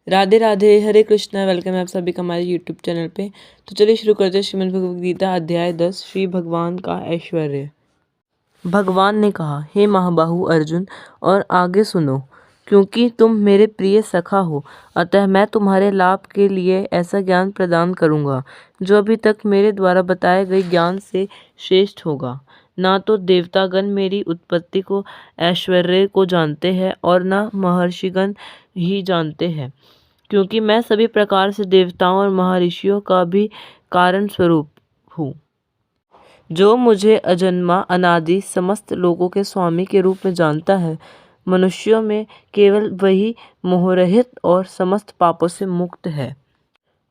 राधे राधे, हरे Krishna. Welcome है आप सभी का हमारे यूट्यूब चैनल पे। तो चलिए शुरू करते हैं श्रीमद् भगवद गीता अध्याय 10 श्री भगवान का ऐश्वर्य। भगवान ने कहा, हे महाबाहु अर्जुन, और आगे सुनो। क्योंकि तुम मेरे प्रिय सखा हो, अतः मैं तुम्हारे लाभ के लिए ऐसा ज्ञान प्रदान करूँगा जो अभी तक मेरे द्वारा बताए गए ज्ञान से श्रेष्ठ होगा। ना तो देवतागण मेरी उत्पत्ति को ऐश्वर्य को जानते हैं और ना महर्षिगण ही जानते हैं, क्योंकि मैं सभी प्रकार से देवताओं और महर्षियों का भी कारण स्वरूप हूँ। जो मुझे अजन्मा अनादि समस्त लोगों के स्वामी के रूप में जानता है, मनुष्यों में केवल वही मोहरहित और समस्त पापों से मुक्त है।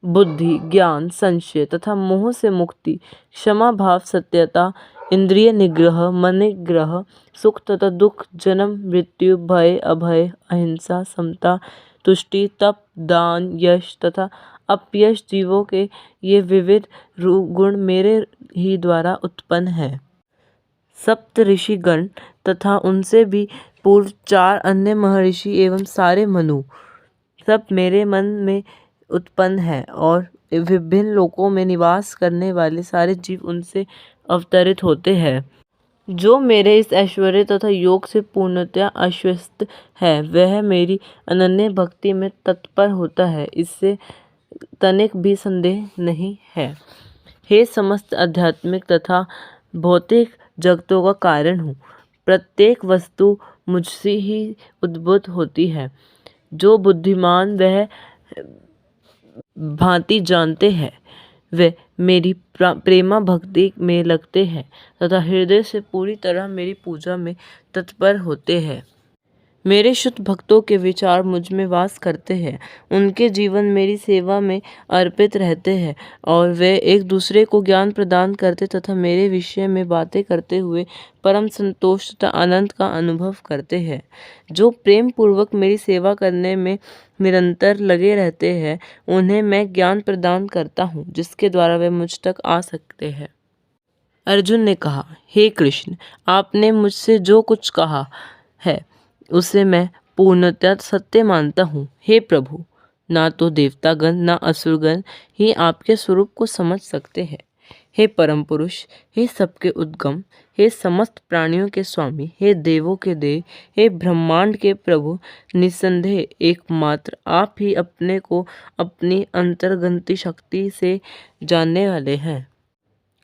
बुद्धि, ज्ञान, संशय तथा मोह से मुक्ति, क्षमा भाव, सत्यता, इंद्रिय निग्रह, मन निग्रह, सुख तथा दुख, जन्म मृत्यु, भय अभय, अहिंसा, समता, तुष्टि, तप, दान, यश तथा अपयश, जीवों के ये विविध गुण मेरे ही द्वारा उत्पन्न है। सप्त ऋषिगण तथा उनसे भी पूर्व 4 अन्य महर्षि एवं सारे मनु सब मेरे मन में उत्पन्न है, और विभिन्न लोकों में निवास करने वाले सारे जीव उनसे अवतरित होते हैं। जो मेरे इस ऐश्वर्य तथा योग से पूर्णतया आश्वस्त है, वह मेरी अनन्य भक्ति में तत्पर होता है, इससे तनिक भी संदेह नहीं है। हे समस्त आध्यात्मिक तथा भौतिक जगतों का कारण हूँ। प्रत्येक वस्तु मुझसे ही उद्भूत होती है। जो बुद्धिमान वह भांति जानते हैं, वे मेरी प्रेमा भक्ति में लगते हैं तथा हृदय से पूरी तरह मेरी पूजा में तत्पर होते हैं। मेरे शुद्ध भक्तों के विचार मुझ में वास करते हैं। उनके जीवन मेरी सेवा में अर्पित रहते हैं, और वे एक दूसरे को ज्ञान प्रदान करते तथा मेरे विषय में बातें करते हुए परम संतोष तथा आनंद का अनुभव करते हैं। जो प्रेम पूर्वक मेरी सेवा करने में निरंतर लगे रहते हैं, उन्हें मैं ज्ञान प्रदान करता हूँ, जिसके द्वारा वे मुझ तक आ सकते हैं। अर्जुन ने कहा, हे कृष्ण, आपने मुझसे जो कुछ कहा है उसे मैं पूर्णतः सत्य मानता हूँ। हे प्रभु, ना तो देवतागण ना असुरगण ही आपके स्वरूप को समझ सकते हैं। हे परम पुरुष, हे सबके उद्गम, हे समस्त प्राणियों के स्वामी, हे देवों के देव, हे ब्रह्मांड के प्रभु, निस्संदेह एकमात्र आप ही अपने को अपनी अंतर्गंती शक्ति से जानने वाले हैं।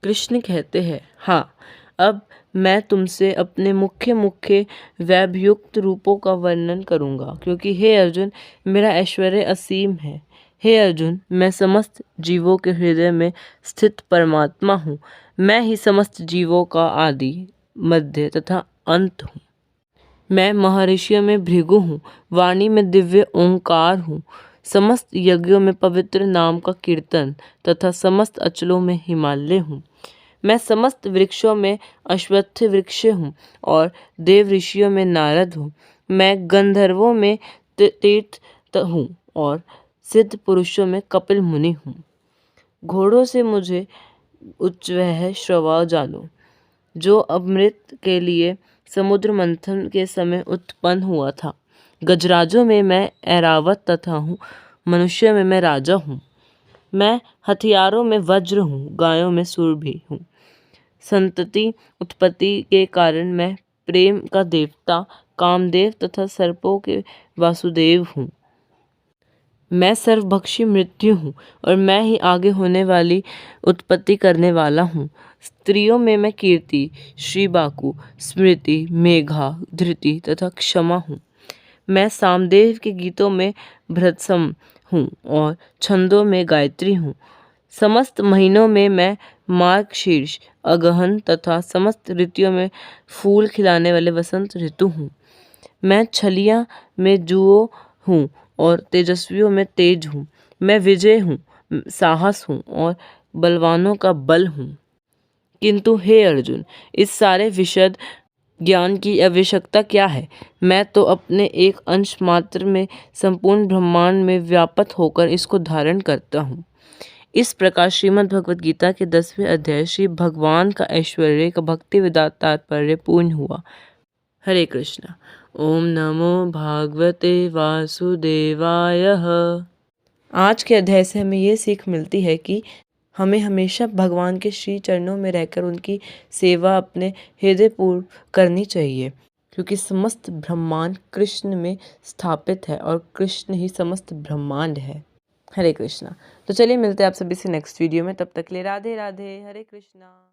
कृष्ण कहते हैं, हाँ, अब मैं तुमसे अपने मुख्य मुख्य वैभवयुक्त रूपों का वर्णन करूँगा, क्योंकि हे अर्जुन, मेरा ऐश्वर्य असीम है। हे अर्जुन, मैं समस्त जीवों के हृदय में स्थित परमात्मा हूँ। मैं ही समस्त जीवों का आदि, मध्य तथा अंत हूँ। मैं महर्षियों में भृगु हूँ, वाणी में दिव्य ओंकार हूँ, समस्त यज्ञों में पवित्र नाम का कीर्तन तथा समस्त अचलों में हिमालय हूँ। मैं समस्त वृक्षों में अश्वत्थ वृक्ष हूँ, और देव ऋषियों में नारद हूँ। मैं गंधर्वों में तीर्थ हूँ, और सिद्ध पुरुषों में कपिल मुनि हूँ। घोड़ों से मुझे उच्चवह श्रवा जानो, जो अमृत के लिए समुद्र मंथन के समय उत्पन्न हुआ था। गजराजों में मैं ऐरावत तथा हूँ, मनुष्य में मैं राजा हूँ। मैं हथियारों में वज्र हूँ, गायों में सुरभि हूँ। संतति उत्पत्ति के कारण मैं प्रेम का देवता कामदेव तथा सर्पों के वासुदेव हूँ। मैं सर्वभक्षी मृत्यु हूँ, और मैं ही आगे होने वाली उत्पत्ति करने वाला हूँ। स्त्रियों में मैं कीर्ति, श्रीबाकु, स्मृति, मेघा, धृति तथा क्षमा हूँ। मैं सामदेव के गीतों में भृत्सम हूँ, और छंदों में गायत्री हूँ। समस्त महीनों में मैं मार्गशीर्ष, अगहन तथा समस्त ऋतुओं में फूल खिलाने वाले वसंत ऋतु हूँ। मैं छलिया में जुओ हूँ, और तेजस्वियों में तेज हूँ। मैं विजय हूँ, साहस हूँ, और बलवानों का बल हूँ। किंतु हे अर्जुन, इस सारे विशद ज्ञान की आवश्यकता क्या है? मैं तो अपने एक अंश मात्र में संपूर्ण ब्रह्मांड में व्याप्त होकर इसको धारण करता हूँ। इस प्रकार श्रीमद् भगवद गीता के 10वें अध्याय श्री भगवान का ऐश्वर्य का भक्ति विदात तात्पर्य पूर्ण हुआ। हरे कृष्णा। ओम नमो भागवते वासुदेवाय। आज के अध्याय से हमें ये सीख मिलती है कि हमें हमेशा भगवान के श्री चरणों में रहकर उनकी सेवा अपने हृदयपूर्व करनी चाहिए, क्योंकि समस्त ब्रह्मांड कृष्ण में स्थापित है और कृष्ण ही समस्त ब्रह्मांड है। हरे कृष्णा। तो चलिए मिलते हैं आप सभी से नेक्स्ट वीडियो में, तब तक के लिए राधे राधे, हरे कृष्णा।